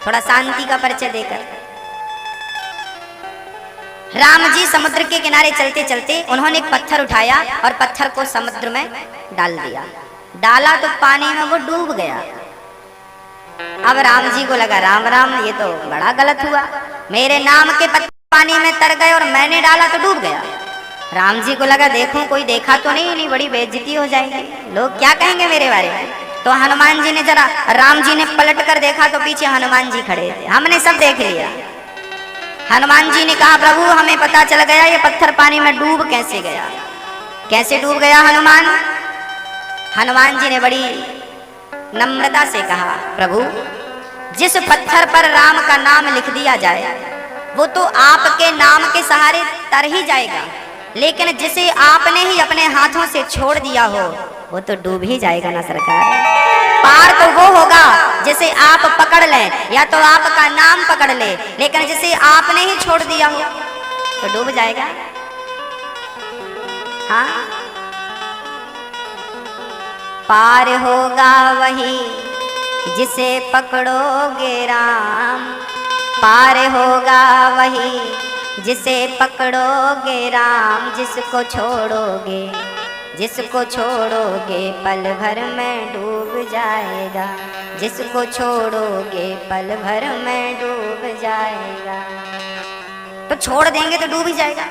थोड़ा शांति का परिचय देकर। राम जी समुद्र के किनारे चलते चलते उन्होंने एक पत्थर उठाया और पत्थर को समुद्र में डाल दिया। डाला तो पानी में वो डूब गया। अब राम जी को लगा राम राम, ये तो बड़ा गलत हुआ, मेरे नाम के पत्थर पानी में तर गए और मैंने डाला तो डूब गया। राम जी को लगा देखूं कोई देखा तो नहीं, बड़ी बेइज्जती हो जाएगी, लोग क्या कहेंगे मेरे बारे में। तो हनुमान जी ने जरा, राम जी ने पलट कर देखा तो पीछे हनुमान जी खड़े थे। हमने सब देख लिया। हनुमान जी ने कहा प्रभु हमें पता चल गया ये पत्थर पानी में डूब कैसे गया। कैसे डूब गया हनुमान? हनुमान जी ने बड़ी नम्रता से कहा प्रभु जिस पत्थर पर राम का नाम लिख दिया जाए वो तो आपके नाम के सहारे तर ही जाएगा, लेकिन जिसे आपने ही अपने हाथों से छोड़ दिया हो वो तो डूब ही जाएगा ना सरकार। पार तो वो होगा जिसे आप पकड़ लें या तो आपका नाम पकड़ ले, लेकिन जिसे आपने ही छोड़ दिया हो तो डूब जाएगा। हाँ, पार होगा वही जिसे पकड़ोगे राम, पार होगा वही जिसे पकड़ोगे राम, जिसको छोड़ोगे जिसको छोड़ोगे पल भर में डूब जाएगा, जिसको छोड़ोगे पल भर में डूब जाएगा। तो छोड़ देंगे तो डूब ही जाएगा।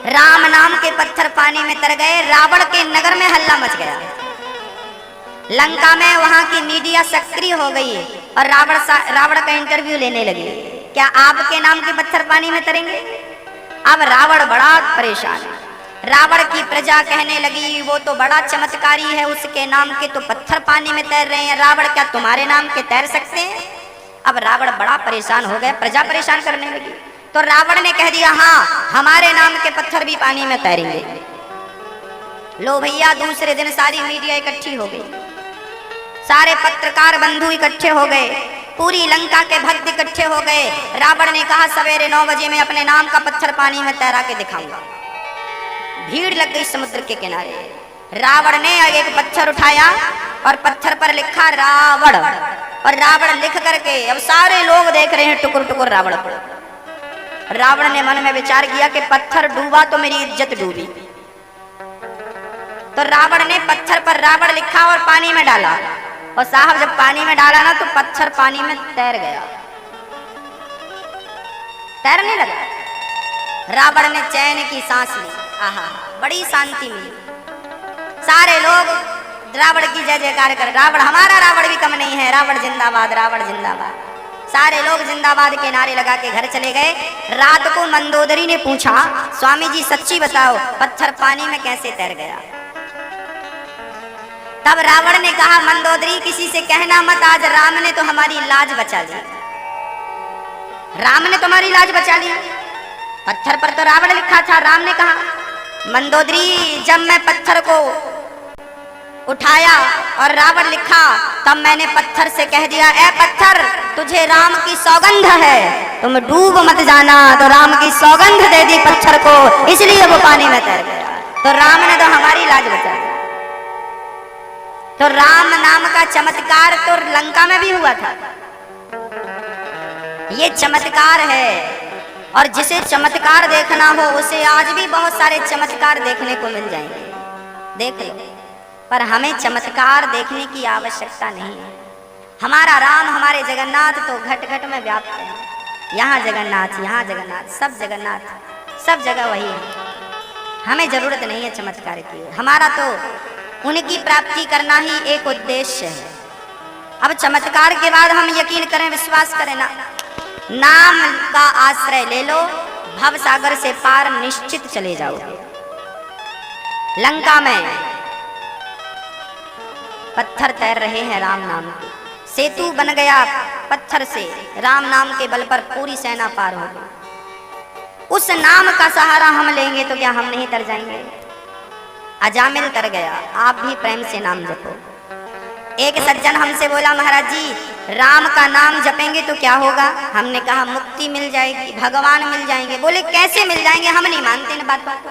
राम नाम के पत्थर पानी में तर गए। रावण के नगर में हल्ला मच गया। लंका में वहां की मीडिया सक्रिय हो गई और रावण का इंटरव्यू लेने लगी। क्या आपके नाम के पत्थर पानी में तरेंगे? अब रावण बड़ा परेशान है। रावण की प्रजा कहने लगी वो तो बड़ा चमत्कारी है, उसके नाम के तो पत्थर पानी में तैर रहे हैं, रावण क्या तुम्हारे नाम के तैर सकते हैं? अब रावण बड़ा परेशान हो गया, प्रजा परेशान करने लगी। तो रावण ने कह दिया हाँ हमारे नाम के पत्थर भी पानी में तैरेंगे। लो भैया, दूसरे दिन सारी मीडिया इकट्ठी हो गई, सारे पत्रकार बंधु इकट्ठे हो गए, पूरी लंका के भक्त इकट्ठे हो गए। रावण ने कहा सवेरे 9 बजे मैं अपने नाम का पत्थर पानी में तैरा के दिखाऊंगा। भीड़ लग गई समुद्र के किनारे। रावण ने एक पत्थर उठाया और पत्थर पर लिखा रावण, और रावण लिख करके अब सारे लोग देख रहे हैं टुकुर टुकुर रावण पर। रावण ने मन में विचार किया कि पत्थर डूबा तो मेरी इज्जत डूबी। तो रावण ने पत्थर पर रावण लिखा और पानी में डाला, और साहब जब पानी में डाला ना तो पत्थर पानी में तैर गया, तैरने लगा। रावण ने चैन की सांस ली, आहा बड़ी शांति मिली। सारे लोग रावण की जय जयकार कर, रावण हमारा रावण भी कम नहीं है, रावण जिंदाबाद, रावण जिंदाबाद। सारे लोग जिंदाबाद के नारे लगा के घर चले गए। रात को मंदोदरी ने पूछा स्वामी जी सच्ची बताओ पत्थर पानी में कैसे तैर गया? तब रावण ने कहा मंदोदरी किसी से कहना मत, आज राम ने तो हमारी लाज बचा ली, राम ने तुम्हारी लाज बचा ली। पत्थर पर तो रावण लिखा था, राम ने कहा मंदोदरी जब मैं पत्थर को उठाया और रावण लिखा तब मैंने पत्थर से कह दिया ए पत्थर तुझे राम की सौगंध है, तुम डूब मत जाना। तो राम की सौगंध दे दी पत्थर को, इसलिए वो पानी में तैर गया। तो राम ने तो हमारी लाज बचा दी। तो राम नाम का चमत्कार तो लंका में भी हुआ था। ये चमत्कार है, और जिसे चमत्कार देखना हो उसे आज भी बहुत सारे चमत्कार देखने को मिल जाएंगे, देख लो। पर हमें चमत्कार देखने की आवश्यकता नहीं है। हमारा राम हमारे जगन्नाथ तो घट घट में व्याप्त है। यहाँ जगन्नाथ, यहाँ जगन्नाथ, सब जगन्नाथ, सब जगह वही है। हमें जरूरत नहीं है चमत्कार की, हमारा तो उनकी प्राप्ति करना ही एक उद्देश्य है। अब चमत्कार के बाद हम यकीन करें, विश्वास करें ना, नाम का आश्रय ले लो, भव सागर से पार निश्चित चले जाओगे। लंका में पत्थर तैर रहे हैं राम नाम के, सेतु बन गया पत्थर से, राम नाम के बल पर पूरी सेना पार हो गई। उस नाम का सहारा हम लेंगे तो क्या हम नहीं तर जाएंगे? अजामिल तर गया, आप भी प्रेम से नाम जपो। एक सज्जन हमसे बोला महाराज जी राम का नाम जपेंगे तो क्या होगा? हमने कहा मुक्ति मिल जाएगी, भगवान मिल जाएंगे। बोले कैसे मिल जाएंगे, हम नहीं मानते इन बातों को।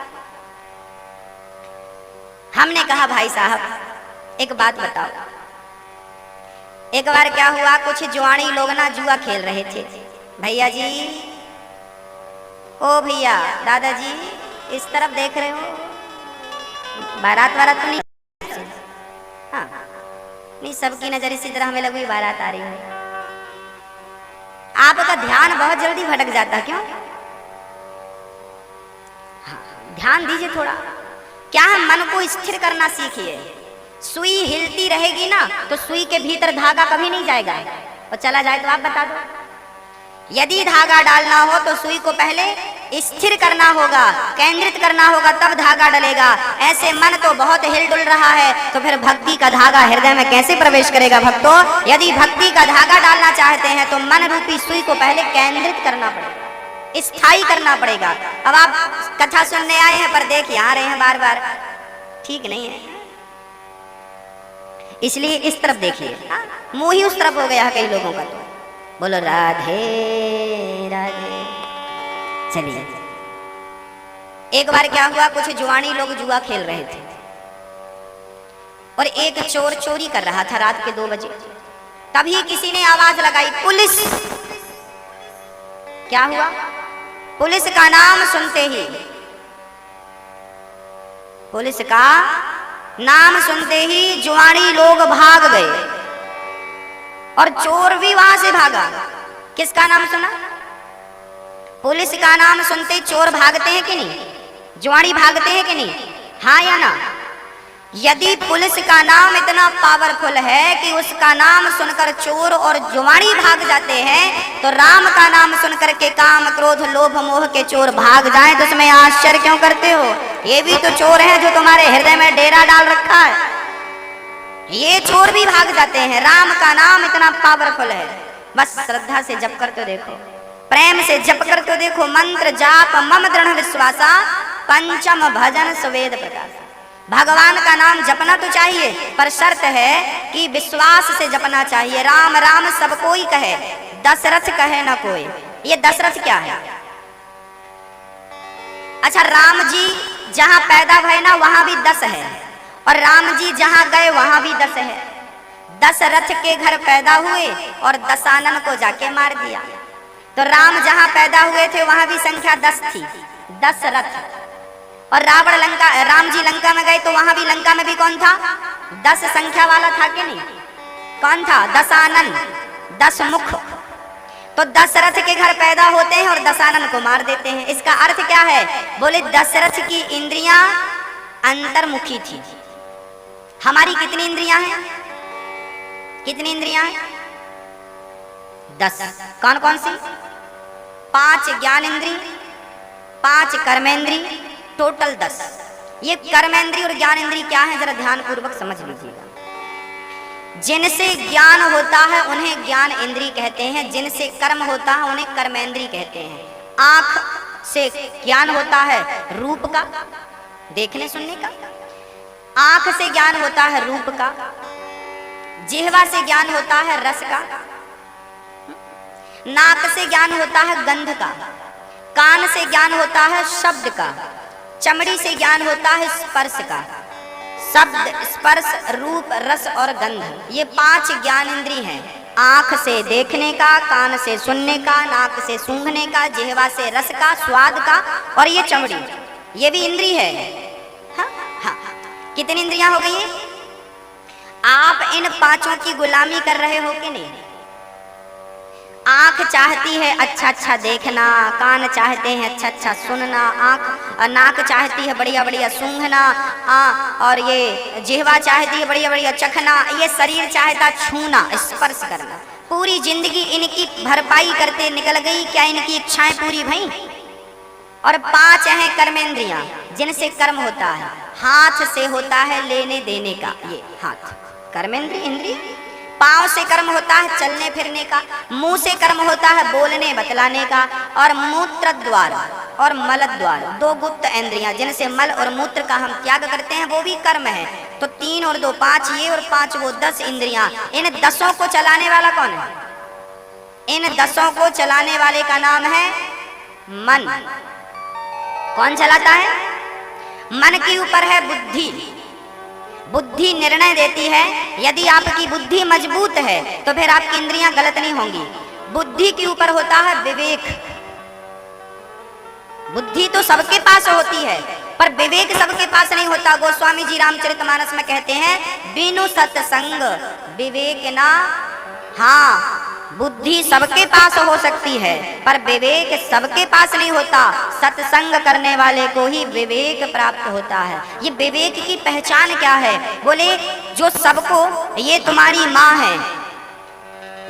हमने कहा भाई साहब एक बात बताओ, एक बार क्या हुआ, कुछ जुआनी लोग ना जुआ खेल रहे थे। भैया जी, ओ भैया, दादाजी, इस तरफ देख रहे हो, बारात वारात तो नहीं? हाँ, नहीं, सबकी नजर इसी तरह हमें लगी बारात आ रही है। आपका ध्यान बहुत जल्दी भटक जाता, क्यों? हाँ, ध्यान दीजिए थोड़ा। क्या है, मन को स्थिर करना सीखिए। सुई हिलती रहेगी ना तो सुई के भीतर धागा कभी नहीं जाएगा, और चला जाए तो आप बता दो। यदि धागा डालना हो तो सुई को पहले स्थिर करना होगा, केंद्रित करना होगा, तब धागा डलेगा। ऐसे मन तो बहुत हिल डुल रहा है, तो फिर भक्ति का धागा हृदय में कैसे प्रवेश करेगा? भक्तों, यदि भक्ति का धागा डालना चाहते हैं तो मन रूपी सुई को पहले केंद्रित करना पड़ेगा, स्थायी करना पड़ेगा। अब आप कथा सुनने आए हैं पर देख यहाँ रहे हैं बार बार, ठीक नहीं है। इसलिए इस तरफ देखिए, मुंह ही उस तरफ हो गया है कई लोगों का। तो बोलो राधे राधे। चलिए, एक बार क्या हुआ, कुछ जुआनी लोग जुआ खेल रहे थे और एक चोर चोरी कर रहा था रात के 2 बजे। तभी किसी ने आवाज लगाई, पुलिस। क्या हुआ, पुलिस का नाम सुनते ही, पुलिस का नाम सुनते ही जुआनी लोग भाग गए और चोर भी वहां से भागा। किसका नाम सुना? पुलिस का नाम सुनते चोर भागते हैं कि नहीं? जुआनी भागते हैं कि नहीं? हाँ या ना? यदि पुलिस का नाम इतना पावरफुल है कि उसका नाम सुनकर चोर और जुआनी भाग जाते हैं, तो राम का नाम सुनकर के काम क्रोध लोभ मोह के चोर भाग जाएं तो उसमें आश्चर्य क्यों करते हो? ये भी तो चोर हैं जो तुम्हारे हृदय में डेरा डाल रखा है, ये चोर भी भाग जाते हैं। राम का नाम इतना पावरफुल है, बस श्रद्धा से जप कर तो देखो, प्रेम से जप कर तो देखो। मंत्र जाप मम दृढ़ विश्वासा, पंचम भजन सुवेद प्रकाश। भगवान का नाम जपना तो चाहिए, पर शर्त है कि विश्वास से जपना चाहिए। राम राम सब कोई कहे, दशरथ कहे न कोई। ये दशरथ क्या है? अच्छा, राम जी जहां पैदा भय ना वहां भी 10 है, और राम जी जहां गए वहां भी 10 है। दशरथ के घर पैदा हुए और दशानन को जाके मार दिया। तो राम जहां पैदा हुए थे वहां भी संख्या 10 थी, दशरथ। और राम जी लंका में गए तो वहां भी लंका में भी कौन था? 10 संख्या वाला था कि नहीं? कौन था? दशानन, 10 मुख। तो दशरथ के घर पैदा होते हैं और दशानन को मार देते हैं। इसका अर्थ क्या है? बोले दशरथ की इंद्रियां अंतर्मुखी थी। हमारी कितनी इंद्रियां हैं? कितनी इंद्रियां हैं? 10। कौन कौन सी? 5 ज्ञान इंद्री, 5 कर्मेंद्री, टोटल 10। ये कर्मेंद्री और ज्ञान इंद्री क्या है, जरा ध्यान पूर्वक समझ लीजिएगा। जिनसे ज्ञान होता है उन्हें ज्ञान इंद्री कहते हैं, जिनसे कर्म होता है उन्हें कर्मेंद्री कहते हैं। आंख से ज्ञान होता है रूप का, देखने सुनने का। आंख से ज्ञान होता है रूप का। जिह्वा से ज्ञान होता है रस का। नाक से ज्ञान होता है गंध का। कान से ज्ञान होता है शब्द का। चमड़ी से ज्ञान होता है स्पर्श का। शब्द, स्पर्श, रूप, रस और गंध, ये 5 ज्ञान इंद्री हैं। आंख से देखने का, कान से सुनने का, नाक से सूंघने का, जिह्वा से रस का, स्वाद का, और ये चमड़ी, ये भी इंद्री है। हाँ हाँ, कितनी इंद्रियां हो गई? आप इन 5 की गुलामी कर रहे हो कि नहीं? आंख चाहती है अच्छा अच्छा देखना, कान चाहते हैं अच्छा अच्छा सुनना, नाक चाहती है बढ़िया बढ़िया सूंघना, और ये जिह्वा चाहती है बढ़िया बढ़िया चखना, ये शरीर चाहता छूना, स्पर्श करना। पूरी जिंदगी इनकी भरपाई करते निकल गई, क्या इनकी इच्छाएं पूरी भई? और 5 हैं कर्मेंद्रियां, जिनसे कर्म होता है। हाथ से होता है लेने देने का, ये हाथ कर्मेंद्रिय इंद्रिय। पांव से कर्म होता है चलने फिरने का। मुंह से कर्म होता है बोलने बतलाने का। और मूत्र द्वार और मल द्वार, 2 गुप्त इंद्रियां, जिनसे मल और मूत्र का हम त्याग करते हैं, वो भी कर्म है। तो 3 और 2 5, ये और 5 वो, 10 इंद्रियां। इन 10 को चलाने वाला कौन है? इन 10 को चलाने वाले का नाम है मन। कौन चलाता है? मन के ऊपर है बुद्धि। बुद्धि निर्णय देती है। यदि आपकी बुद्धि मजबूत है तो फिर आपकी इंद्रियां गलत नहीं होंगी। बुद्धि के ऊपर होता है विवेक। बुद्धि तो सबके पास होती है पर विवेक सबके पास नहीं होता। गोस्वामी जी रामचरितमानस में कहते हैं, बिनु सत्संग विवेक ना। हाँ, बुद्धि सबके पास हो सकती है पर विवेक सबके पास नहीं होता। सत्संग करने वाले को ही विवेक प्राप्त होता है। ये विवेक की पहचान क्या है? बोले, जो सबको, ये तुम्हारी माँ है,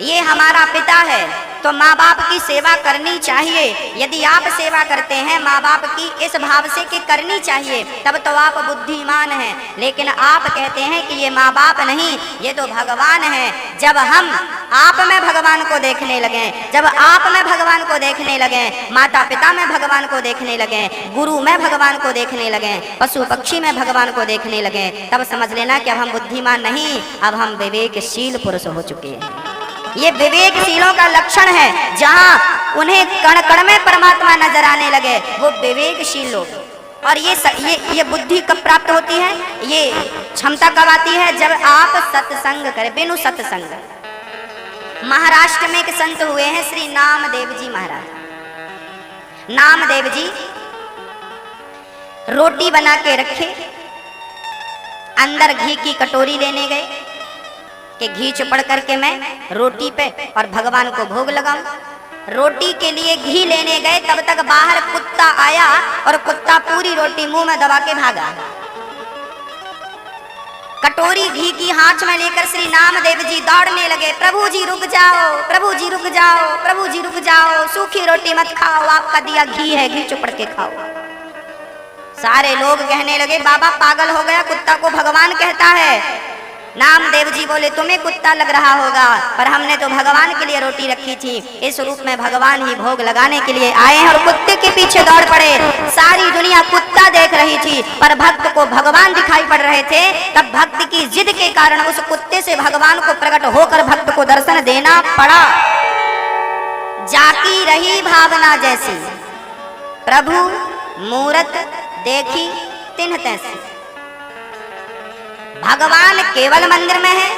ये हमारा पिता है, तो माँ बाप की सेवा करनी चाहिए। यदि आप सेवा करते हैं माँ बाप की इस भाव से कि करनी चाहिए, तब तो आप बुद्धिमान हैं। लेकिन आप कहते हैं कि ये माँ बाप नहीं, ये तो भगवान है। जब हम आप में भगवान को देखने लगे, जब आप में भगवान को देखने लगे, माता पिता में भगवान को देखने लगे, गुरु में भगवान को देखने लगे, पशु पक्षी में भगवान को देखने लगे, तब समझ लेना कि अब हम बुद्धिमान नहीं, अब हम विवेकशील पुरुष हो चुके हैं। ये विवेकशीलों का लक्षण है। जहां उन्हें कण कण में परमात्मा नजर आने लगे, वो विवेकशील लोग। और ये बुद्धि कब प्राप्त होती है? ये क्षमता कब आती है? जब आप सत्संग करें, बिनु सत्संग। महाराष्ट्र में एक संत हुए हैं, श्री नामदेव जी महाराज। नामदेव जी रोटी बना के रखे, अंदर घी की कटोरी लेने गए कि घी चुपड़ करके मैं रोटी पे और भगवान को भोग लगाऊं। रोटी के लिए घी लेने गए, तब तक बाहर कुत्ता आया और कुत्ता पूरी रोटी मुंह में दबा के भागा। कटोरी घी की हाथ में लेकर श्री नामदेव जी दौड़ने लगे, प्रभु जी रुक जाओ, प्रभु जी रुक जाओ, प्रभु जी रुक जाओ, सूखी रोटी मत खाओ, आपका दिया घी है, घी चुपड़ के खाओ। सारे लोग कहने लगे, बाबा पागल हो गया, कुत्ता को भगवान कहता है। नामदेव जी बोले, तुम्हें कुत्ता लग रहा होगा, पर हमने तो भगवान के लिए रोटी रखी थी, इस रूप में भगवान ही भोग लगाने के लिए आए हैं। और कुत्ते के पीछे दौड़ पड़े। सारी दुनिया कुत्ता देख रही थी पर भक्त को भगवान दिखाई पड़ रहे थे। तब भक्त की जिद के कारण उस कुत्ते से भगवान को प्रकट होकर भक्त को दर्शन देना पड़ा। जाकी रही भावना जैसी, प्रभु मूरत देखी तिन्ह तैसी। भगवान केवल मंदिर में है।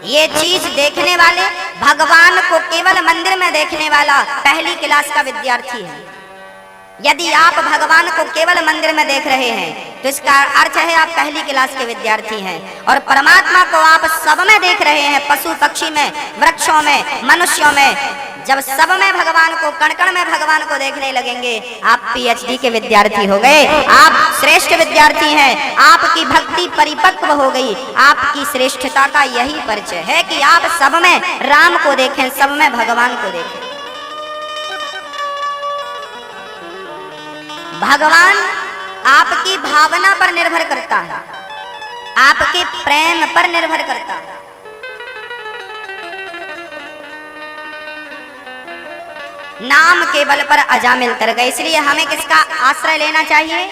ये चीज देखने वाले, भगवान को केवल मंदिर में देखने वाला पहली क्लास का विद्यार्थी है। यदि आप भगवान को केवल मंदिर में देख रहे हैं तो इसका अर्थ है आप पहली क्लास के विद्यार्थी हैं। और परमात्मा को आप सब में देख रहे हैं, पशु पक्षी में, वृक्षों में, मनुष्यों में। जब सब में भगवान को, कण कण में भगवान को देखने लगेंगे, आप पीएचडी के विद्यार्थी हो गए, आप श्रेष्ठ विद्यार्थी हैं, आपकी भक्ति परिपक्व हो गई। आपकी श्रेष्ठता का यही परिचय है कि आप सब में राम को देखें, सब में भगवान को देखें। भगवान आपकी भावना पर निर्भर करता है, आपके प्रेम पर निर्भर करता है। नाम के बल पर अजामिल तर गए, इसलिए हमें किसका आश्रय लेना चाहिए?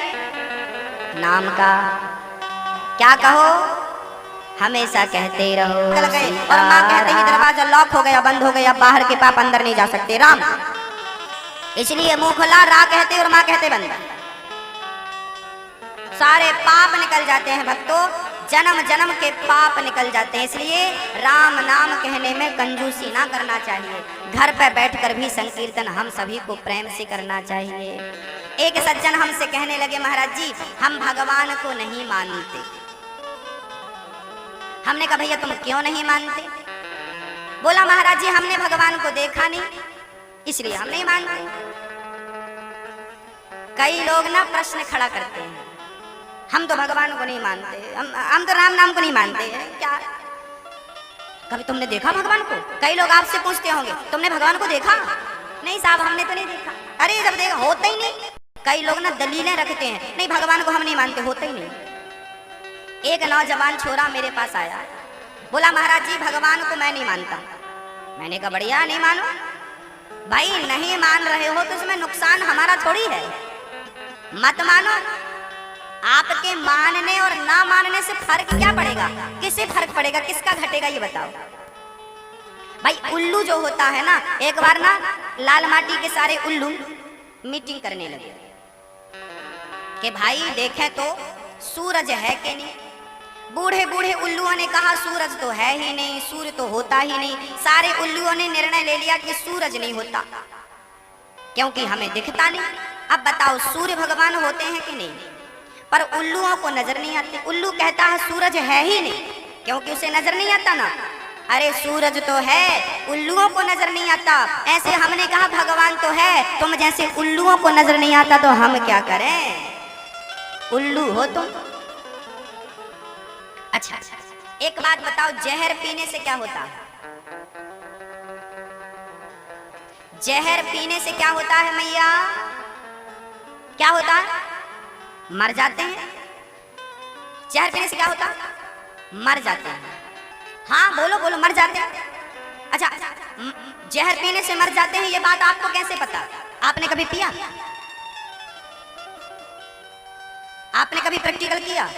नाम का। क्या कहो? हमेशा कहते रहो। और माँ कहते ही दरवाजा लॉक हो गया, बंद हो गया, बाहर के पाप अंदर नहीं जा सकते, राम। इसलिए मुंह खुला रा कहते और माँ कहते बंद। सारे पाप निकल जाते हैं भक्तों, जन्म जन्म के पाप निकल जाते हैं। इसलिए राम नाम कहने में कंजूसी ना करना चाहिए। घर पर बैठकर भी संकीर्तन हम सभी को प्रेम से करना चाहिए। एक सज्जन हमसे कहने लगे, महाराज जी हम भगवान को नहीं मानते। हमने कहा भैया तुम क्यों नहीं मानते? बोला महाराज जी हमने भगवान को देखा नहीं, इसलिए हम नहीं मानते। कई लोग ना प्रश्न खड़ा करते हैं, हम तो भगवान को नहीं मानते, हम तो राम नाम को नहीं मानते। क्या कभी तुमने देखा भगवान को? कई लोग आपसे पूछते होंगे तुमने भगवान को देखा? नहीं साहब हमने तो नहीं देखा। अरे जब देखा होता ही नहीं। कई लोग ना दलीलें रखते हैं, नहीं भगवान को हम नहीं मानते, होता ही नहीं। एक नौजवान छोरा मेरे पास आया, बोला महाराज जी भगवान को मैं नहीं मानता। मैंने कहा बढ़िया, नहीं मानो भाई, नहीं मान रहे हो तो इसमें नुकसान हमारा थोड़ी है, मत मानो। आपके मानने और ना मानने से फर्क क्या पड़ेगा? किससे फर्क पड़ेगा? किसका घटेगा ये बताओ भाई। उल्लू जो होता है ना, एक बार ना लाल माटी के सारे उल्लू मीटिंग करने लगे कि भाई देखें तो सूरज है कि नहीं। बूढ़े बूढ़े उल्लुओं ने कहा सूरज तो है ही नहीं, सूर्य तो होता ही नहीं। सारे उल्लुओं ने निर्णय ले लिया कि सूरज नहीं होता, क्योंकि हमें दिखता नहीं। अब बताओ सूर्य भगवान होते हैं कि नहीं? पर उल्लुओं को नजर नहीं आते। उल्लू कहता है सूरज है ही नहीं, क्योंकि उसे नजर नहीं आता ना। अरे सूरज तो है, उल्लुओं को नजर नहीं आता। ऐसे हमने कहा भगवान तो है, तुम जैसे उल्लुओं को नजर नहीं आता तो हम क्या करें? उल्लू हो तुम। अच्छा, एक बात बताओ, जहर पीने से क्या होता है? जहर पीने से क्या होता है मैया? क्या होता है? मर जाते हैं। जहर पीने से क्या होता है? मर जाते हैं। हाँ बोलो बोलो, मर जाते हैं। अच्छा, जहर पीने से मर जाते हैं, ये बात आपको कैसे पता? आपने कभी पिया? आपने कभी प्रैक्टिकल किया?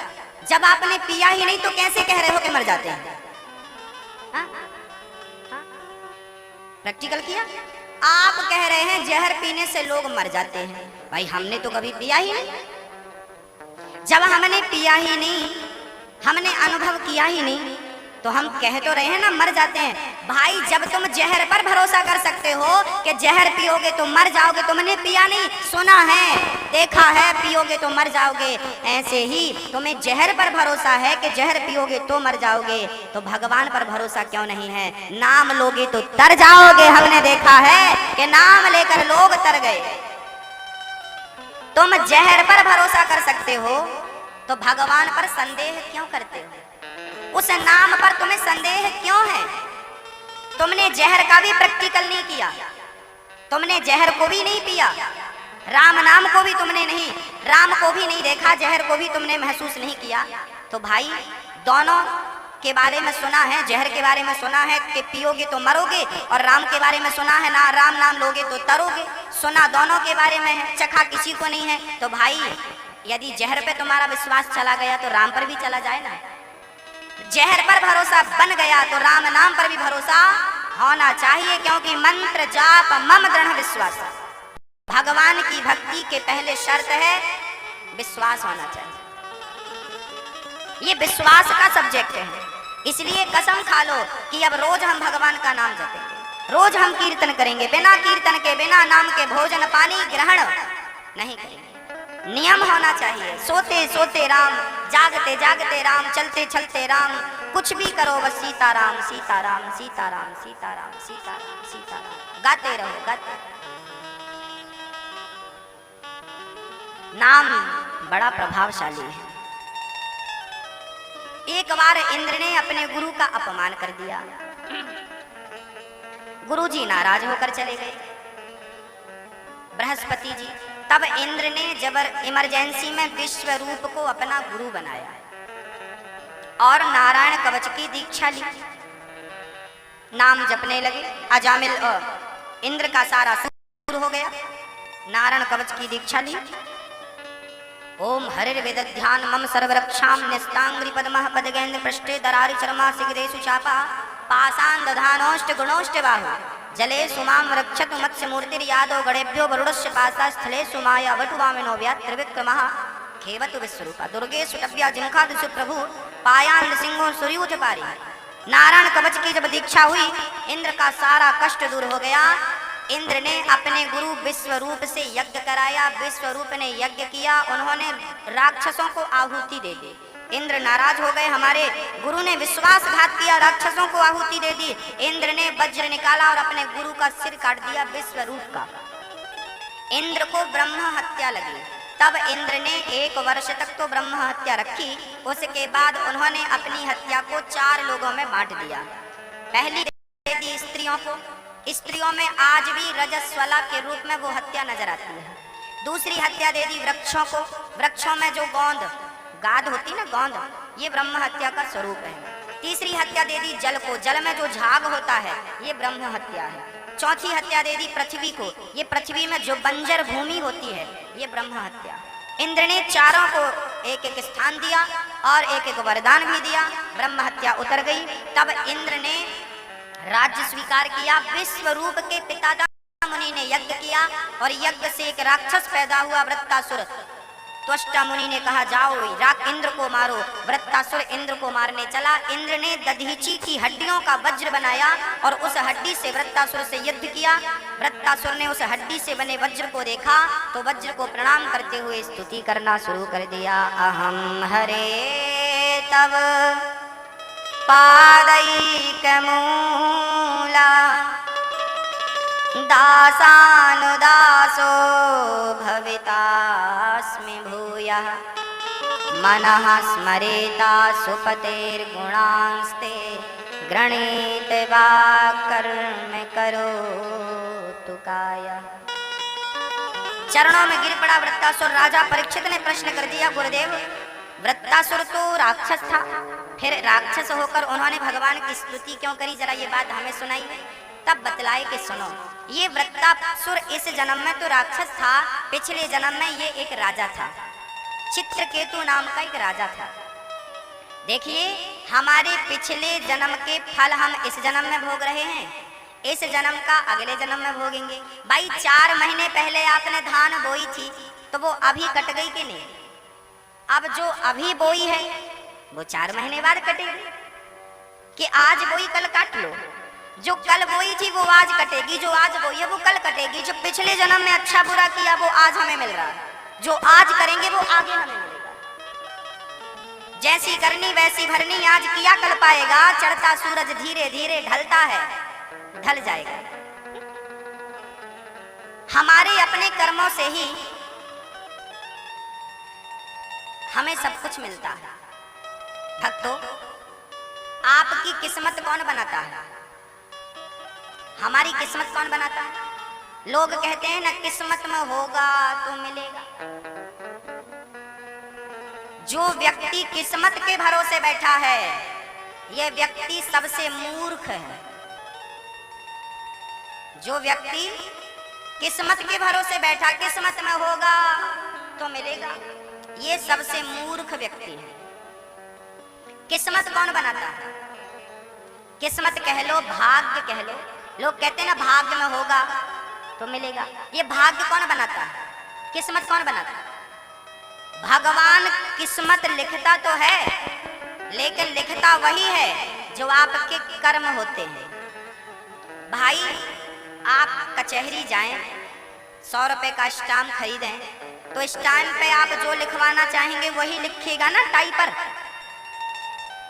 जब आपने पिया ही नहीं तो कैसे कह रहे हो कि मर जाते हैं? प्रैक्टिकल किया? आप कह रहे हैं जहर पीने से लोग मर जाते हैं। भाई हमने तो कभी पिया ही नहीं। जब हमने पिया ही नहीं, हमने अनुभव किया ही नहीं, तो हम कह तो रहे हैं ना मर जाते हैं। भाई जब तुम जहर पर भरोसा कर सकते हो कि जहर पियोगे तो मर जाओगे, तुमने पिया नहीं, सुना है, देखा है, पियोगे तो मर जाओगे, ऐसे ही तुम्हें जहर पर भरोसा है कि जहर पियोगे तो मर जाओगे, तो भगवान पर भरोसा क्यों नहीं है? नाम लोगे तो तर जाओगे। हमने देखा है कि नाम लेकर लोग तर गए। तुम जहर पर भरोसा कर सकते हो तो भगवान पर संदेह क्यों करते हो? उस नाम पर तुम्हें संदेह क्यों है? तुमने जहर का भी प्रैक्टिकल नहीं किया, तुमने जहर को भी नहीं पिया, राम नाम को भी तुमने नहीं, राम को भी नहीं देखा, जहर को भी तुमने महसूस नहीं किया। तो भाई दोनों के बारे में सुना है, जहर के बारे में सुना है कि पियोगे तो मरोगे, और राम के बारे में सुना है ना राम नाम लोगे तो तरोगे। सुना दोनों के बारे में है, चखा किसी को नहीं है। तो भाई यदि जहर पे तुम्हारा विश्वास चला गया तो राम पर भी चला जाए ना। जहर पर भरोसा बन गया तो राम नाम पर भी भरोसा होना चाहिए, क्योंकि मंत्र जाप मम दृढ़ विश्वास। भगवान की भक्ति के पहले शर्त है विश्वास होना चाहिए। ये विश्वास का सब्जेक्ट है। इसलिए कसम खा लो कि अब रोज हम भगवान का नाम जपेंगे, रोज हम कीर्तन करेंगे, बिना कीर्तन के बिना नाम के भोजन पानी ग्रहण नहीं करेंगे। नियम होना चाहिए, सोते सोते राम, जागते जागते राम, चलते चलते राम, कुछ भी करो बस सीताराम सीताराम सीताराम सीताराम सीताराम सीताराम गाते रहो, गाते। नाम बड़ा प्रभावशाली है। एक बार इंद्र ने अपने गुरु का अपमान कर दिया। गुरुजी नाराज होकर चले गए, बृहस्पति जी। तब इंद्र ने जबर इमरजेंसी में विश्व रूप को अपना गुरु बनाया और नारायण कवच की दीक्षा ली। नाम जपने लगे। अजामिल इंद्र का सारा दूर हो गया। नारायण कवच की दीक्षा ली। ओम हरिर्वेद ध्यान मम सर्वरक्षाम न्यस्तांग्रि पद्मः पदगेन्द्र पृष्ठे दरारि चरमा सिगदेषु चापा पाषाण दधानोष्ट गुणोष्ट बाहु जले सुमाम रक्षतु मत्स्य मूर्तिर्यादो गणेभ्यो वरुणस्य पासा स्थले सुमाया वटुवामिनो व्यात्रिविक्रमः खेवतु विश्वरूपा दुर्गे सुटव्या जिंखादिषु प्रभु पायान सिंहो सूर्यूथ पारी। नारायण कवच की जब दीक्षा हुई, इंद्र का सारा कष्ट दूर हो गया। इंद्र ने अपने गुरु विश्वरूप से यज्ञ कराया, विश्वरूप ने यज्ञ किया, उन्होंने राक्षसों को आहुति दे दी। इंद्र नाराज हो गए, हमारे गुरु ने विश्वासघात किया, राक्षसों को आहुति दे दी। इंद्र ने वज्र निकाला और अपने गुरु का सिर काट दिया विश्वरूप का। इंद्र को ब्रह्म हत्या लगी। तब इंद्र ने 1 वर्ष तक तो ब्रह्म हत्या रखी। उसके बाद उन्होंने अपनी हत्या को 4 लोगों में बांट दिया। पहली दे दी स्त्रियों को, स्त्रियों में आज भी रजस्वला के रूप में वो हत्या नजर आती है। दूसरी हत्या दे दी वृक्षों को, वृक्षों में जो गोंद गाद होती ना, गोंद, ये ब्रह्म हत्या का स्वरूप है। तीसरी हत्या दे दी जल को, जल में जो झाग होता है ये ब्रह्म हत्या है। चौथी हत्या दे दी पृथ्वी को, ये पृथ्वी में जो बंजर भूमि होती है ये ब्रह्म हत्या। इंद्र ने चारों को एक एक स्थान दिया और एक एक वरदान भी दिया। ब्रह्म हत्या उतर गई। तब इंद्र ने राज्य स्वीकार किया। विश्वरूप के पिता मुनि ने यज्ञ किया और यज्ञ से एक राक्षस पैदा हुआ, वृत्तासुर। त्वष्टा मुनि ने कहा जाओ राख इंद्र को मारो। वृत्तासुर इंद्र को मारने चला। इंद्र ने दधीची की हड्डियों का वज्र बनाया और उस हड्डी से वृत्तासुर से युद्ध किया। वृत्तासुर ने उस हड्डी से बने वज्र को देखा तो वज्र को प्रणाम करते हुए स्तुति करना शुरू कर दिया। अहम हरे तव पादैकमूला दासानुदासो भवितास्मि भूयः मनः स्मरेता सुपतेर्गुणांस्ते गृणीत वा कर्म करोतु कायः। चरणों में गिर पड़ा वृत्तासुर। राजा परीक्षित ने प्रश्न कर दिया, गुरुदेव वृत्तासुर तो राक्षस था, फिर राक्षस होकर उन्होंने भगवान की स्तुति क्यों करी, जरा ये बात हमें सुनाई। तब बतलाए कि सुनो, ये वृत्तासुर इस जन्म में तो राक्षस था, पिछले जन्म में ये एक राजा था, चित्रकेतु नाम का एक राजा था। देखिए हमारे पिछले जन्म के फल हम इस जन्म में भोग रहे हैं, इस जन्म का अगले जन्म में भोगेंगे। भाई 4 महीने पहले आपने धान बोई थी तो वो अभी कट गई कि नहीं? अब जो अभी बोई है वो 4 महीने बाद कटेगी कि आज बोई कल काट लो। जो कल बोई थी वो आज कटेगी, जो आज बोई है वो कल कटेगी। जो पिछले जन्म में अच्छा बुरा किया वो आज हमें मिल रहा है, जो आज करेंगे वो आगे हमें मिलेगा। जैसी करनी वैसी भरनी, आज किया कल पाएगा। चढ़ता सूरज धीरे धीरे ढलता है, ढल जाएगा। हमारे अपने कर्मों से ही हमें सब कुछ मिलता है। भक्तों, आपकी किस्मत कौन बनाता है? हमारी किस्मत कौन बनाता है? लोग कहते हैं ना, किस्मत में होगा तो मिलेगा। जो व्यक्ति किस्मत के भरोसे बैठा है, यह व्यक्ति सबसे मूर्ख है। जो व्यक्ति किस्मत के भरोसे बैठा, किस्मत में होगा तो मिलेगा, ये सबसे मूर्ख व्यक्ति है। किस्मत कौन बनाता है? किस्मत कह लो, भाग्य कह लो। लोग कहते हैं ना भाग्य में होगा तो मिलेगा, ये भाग्य कौन बनाता है? किस्मत कौन बनाता है? भगवान किस्मत लिखता तो है, लेकिन लिखता वही है जो आपके कर्म होते हैं। भाई आप कचहरी जाएं, 100 रुपए का स्टाम्प खरीदें तो स्टाम्प पे आप जो लिखवाना चाहेंगे वही लिखेगा ना टाइपर।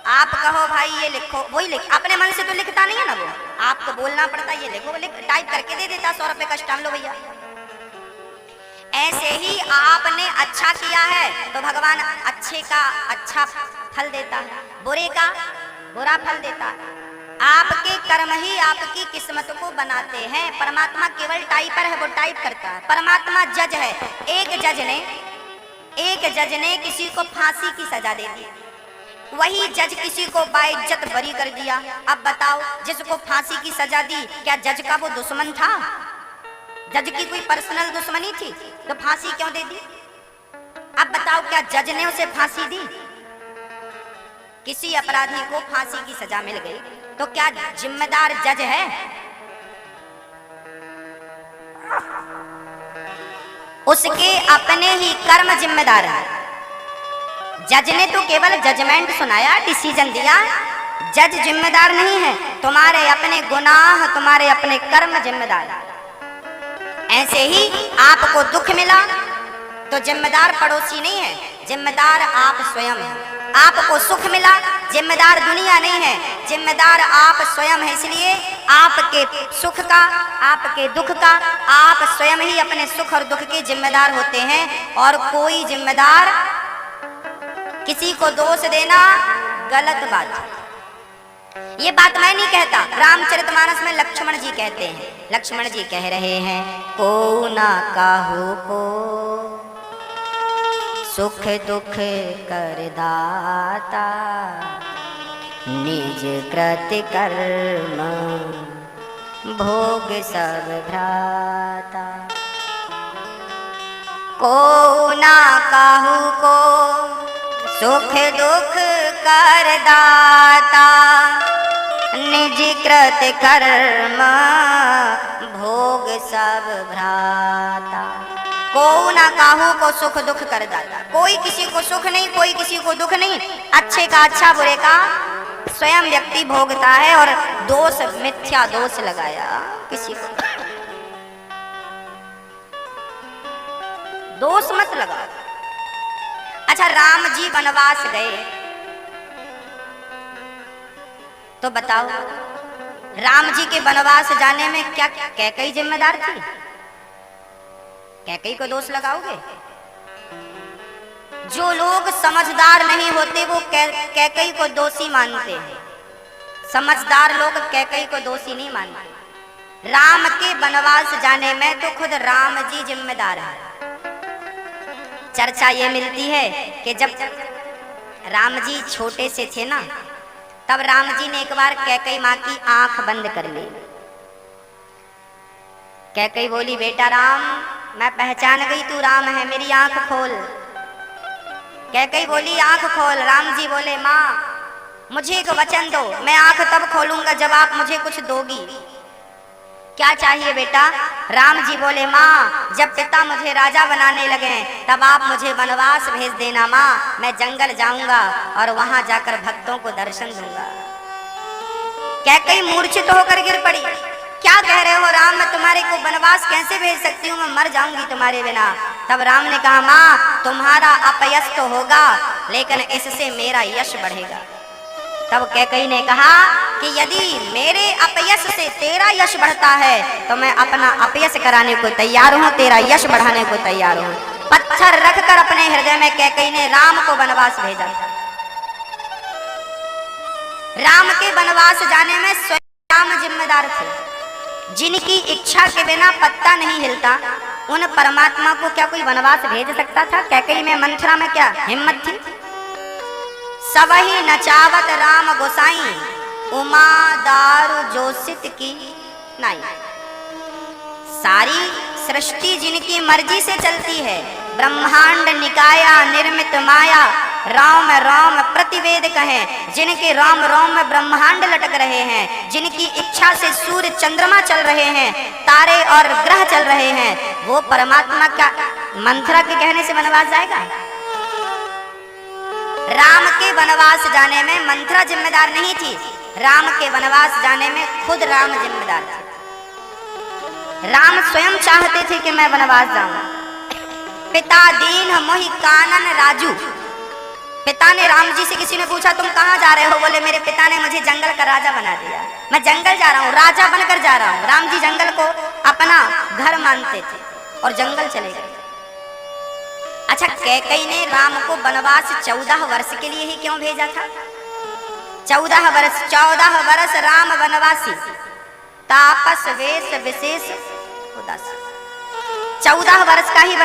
आप कहो भाई ये लिखो, वही लिख, अपने मन से तो लिखता नहीं है ना वो, आपको बोलना पड़ता ये लिखो, लिख टाइप करके दे देता। 100 रुपए का स्टाम्प लो भैया। ऐसे ही आपने अच्छा किया है तो भगवान अच्छे का अच्छा फल देता है, बुरे का बुरा फल देता है। आपके कर्म ही आपकी किस्मत को बनाते हैं। परमात्मा केवल टाइपर है, वो टाइप करता है। परमात्मा जज है। एक जज ने किसी को फांसी की सजा दे दी, वही जज किसी को बाइज्जत बरी कर दिया। अब बताओ, जिसको फांसी की सजा दी, क्या जज का वो दुश्मन था? जज की कोई पर्सनल दुश्मनी थी तो फांसी क्यों दे दी? अब बताओ, क्या जज ने उसे फांसी दी? किसी अपराधी को फांसी की सजा मिल गई तो क्या जिम्मेदार जज है? उसके अपने ही कर्म जिम्मेदार है। जज ने तो केवल जजमेंट सुनाया, डिसीजन दिया। जज जिम्मेदार नहीं है, तुम्हारे अपने गुनाह, तुम्हारे अपने कर्म जिम्मेदार है। ऐसे ही आपको दुख मिला तो जिम्मेदार पड़ोसी नहीं है, जिम्मेदार आप स्वयं हैं। आपको सुख मिला, जिम्मेदार दुनिया नहीं है, जिम्मेदार आप स्वयं हैं। इसलिए आपके सुख का, आपके दुख का, आप स्वयं ही अपने सुख और दुख के जिम्मेदार होते हैं। और कोई जिम्मेदार, किसी को दोष देना गलत बात है। ये बात मैं नहीं कहता, रामचरितमानस में लक्ष्मण जी कहते हैं। लक्ष्मण जी कह रहे हैं, को ना काहू को सुख दुख कर दाता, निज कृत कर्म भोग सब भ्राता। को ना काहू को सुख दुख कर दाता, निज कृत कर्म भोग सब भ्राता। को ना काहू को सुख दुख कर दाता। कोई किसी को सुख नहीं, कोई किसी को दुख नहीं, अच्छे का अच्छा, बुरे का स्वयं व्यक्ति भोगता है। और दोष, मिथ्या दोष लगाया किसी को, दोष मत लगा। अच्छा, राम जी वनवास गए तो बताओ, राम जी के वनवास जाने में क्या कैकेयी जिम्मेदार थी? कैकेयी को दोष लगाओगे? जो लोग समझदार नहीं होते वो कैकेयी को दोषी मानते हैं। समझदार लोग कैकेयी को दोषी नहीं मानते। राम के वनवास जाने में तो खुद राम जी जिम्मेदार है। चर्चा ये मिलती है कि जब राम जी छोटे से थे ना, तब राम जी ने एक बार कैकेयी माँ की आंख बंद कर ली। कैकेयी बोली, बेटा राम, मैं पहचान गई तू राम है, मेरी आंख खोल। कैकेयी बोली, आंख खोल। राम जी बोले, माँ मुझे एक वचन दो, मैं आंख तब खोलूंगा जब आप मुझे कुछ दोगी। क्या चाहिए बेटा? राम जी बोले, माँ जब पिता मुझे राजा बनाने लगे तब आप मुझे वनवास भेज देना माँ, मैं जंगल जाऊंगा और वहां जाकर भक्तों को दर्शन दूंगा। कैकेयी मूर्छित होकर गिर पड़ी। क्या कह रहे हो राम, मैं तुम्हारे को वनवास कैसे भेज सकती हूँ, मैं मर जाऊंगी तुम्हारे बिना। तब राम ने कहा, माँ तुम्हारा अपयश तो होगा लेकिन इससे मेरा यश बढ़ेगा। तब कैकेयी ने कहा कि यदि मेरे अपयश से तेरा यश बढ़ता है तो मैं अपना अपयश कराने को तैयार हूँ, तेरा यश बढ़ाने को तैयार हूँ। पत्थर रखकर अपने हृदय में कैकेयी ने राम को वनवास भेजा। राम के वनवास जाने में स्वयं राम जिम्मेदार थे। जिनकी इच्छा के बिना पत्ता नहीं हिलता, उन परमात्मा को क्या कोई वनवास भेज सकता था? कैकेयी में, मंथरा में क्या हिम्मत थी? सबही नचावत राम गोसाई, उमा दारु जोसित की नाई। सारी सृष्टि जिनकी मर्जी से चलती है, ब्रह्मांड निकाया निर्मित माया, राम राम प्रतिवेद कहें, जिनके राम राम में ब्रह्मांड लटक रहे हैं, जिनकी इच्छा से सूर्य चंद्रमा चल रहे हैं, तारे और ग्रह चल रहे हैं, वो परमात्मा का मंथरा के कहने से वनवास जाएगा? राम के वनवास जाने में मंथरा जिम्मेदार नहीं थी, राम के वनवास जाने में खुद राम जिम्मेदार थे। राम स्वयं चाहते थे कि मैं वनवास जाऊं। पिता दीन मोहि कानन राजू। पिता ने, राम जी से किसी ने पूछा तुम कहाँ जा रहे हो? बोले मेरे पिता ने मुझे जंगल का राजा बना दिया, मैं जंगल जा रहा हूँ, राजा बनकर जा रहा हूँ। राम जी जंगल को अपना घर मानते थे और जंगल चले गए। अच्छा, कैकेयी ने राम को वनवास 14 वर्ष के लिए ही क्यों भेजा था? 14 वर्ष राम वनवासी, तापस वेश विशेष उदासी। 14 वर्ष का ही